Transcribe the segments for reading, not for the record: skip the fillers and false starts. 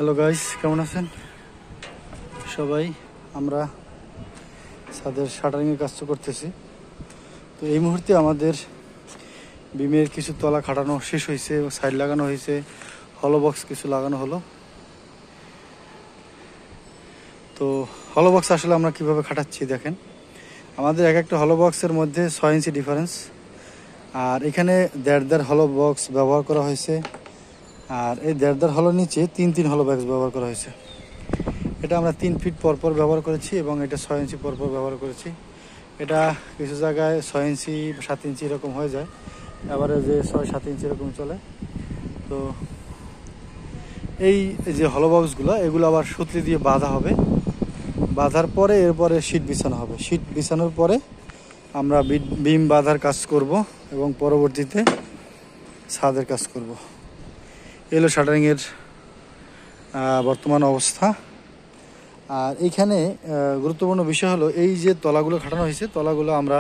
Hello guys, কেমন আছেন সবাই? আমরা ছাদের শাটারিংয়ের কাজ করতেছি। তো এই মুহূর্তে আমাদের বিমের কিছু তলা খাটানো শেষ হয়েছে, সাইড লাগানো হয়েছে, হলো বক্স কিছু লাগানো হলো। তো হলো বক্স আসলে আমরা কিভাবে খাটাচ্ছি দেখেন। আমাদের এক একটা হলো বক্সের মধ্যে 6 ইঞ্চি ডিফারেন্স, আর এখানে দেড় হলো বক্স ব্যবহার করা হয়েছে, আর এই দেড় হলো নিচে তিন হলো বক্স ব্যবহার করা হয়েছে। এটা আমরা 3 ফিট পরপর ব্যবহার করেছি এবং এটা 6 ইঞ্চি পরপর ব্যবহার করেছি। এটা কিছু জায়গায় 6 ইঞ্চি 7 ইঞ্চি এরকম হয়ে যায়, আবার যে 6-7 ইঞ্চি এরকম চলে। তো এই যে হলো বক্সগুলো, এগুলো আবার সুতলি দিয়ে বাঁধা হবে। বাঁধার পরে এরপরে শীট বিছানো হবে। শীট বিছানোর পরে আমরা বিম বাঁধার কাজ করব এবং পরবর্তীতে ছাদের কাজ করব। এলো শাটারিংয়ের বর্তমান অবস্থা। আর এইখানে গুরুত্বপূর্ণ বিষয় হলো, এই যে তলাগুলো খাটানো হয়েছে, তলাগুলো আমরা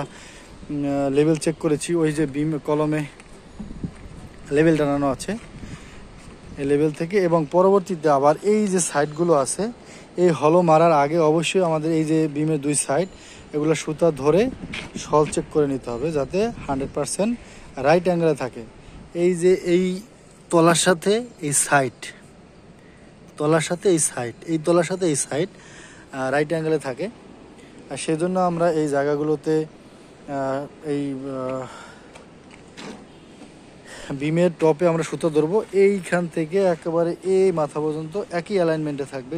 লেভেল চেক করেছি। ওই যে বিম কলমে লেভেল টানানো আছে, এই লেভেল থেকে। এবং পরবর্তীতে আবার এই যে সাইডগুলো আছে, এই হলো মারার আগে অবশ্যই আমাদের এই যে বিমের 2 সাইড, এগুলো সুতা ধরে সল চেক করে নিতে হবে, যাতে 100% রাইট অ্যাঙ্গেলে থাকে। এই যে এই তলার সাথে এই সাইড, তলার সাথে এই সাইড, এই তলার সাথে এই সাইড রাইট অ্যাঙ্গেলে থাকে। আর সেজন্য আমরা এই জায়গাগুলোতে এই বিমের টপে আমরা সুতো ধরবো। এইখান থেকে একেবারে এই মাথা পর্যন্ত একই অ্যালাইনমেন্টে থাকবে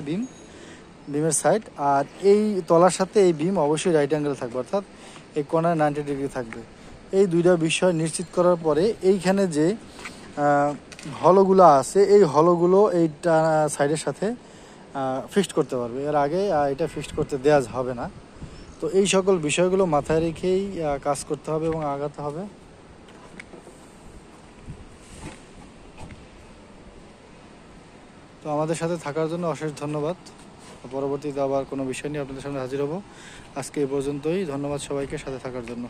বিমের সাইড। আর এই তলার সাথে এই বিম অবশ্যই রাইট অ্যাঙ্গেলে থাকবে, অর্থাৎ এই কর্নার 90 ডিগ্রি থাকবে। এই দুইটা বিষয় নিশ্চিত করার পরে এইখানে যে হলোগুলো আছে, এই হলোগুলো এইটা সাইডের সাথে ফিক্সড করতে পারবে। এর আগে এটা ফিক্সড করতে দেওয়া হবে না। তো এই সকল বিষয়গুলো মাথায় রেখেই কাজ করতে হবে এবং আগাতে হবে। তো আমাদের সাথে থাকার জন্য অশেষ ধন্যবাদ। পরবর্তীতে আবার কোনো বিষয় নিয়ে আপনাদের সামনে হাজির হব। আজকে এই পর্যন্তই। ধন্যবাদ সবাইকে সাথে থাকার জন্য।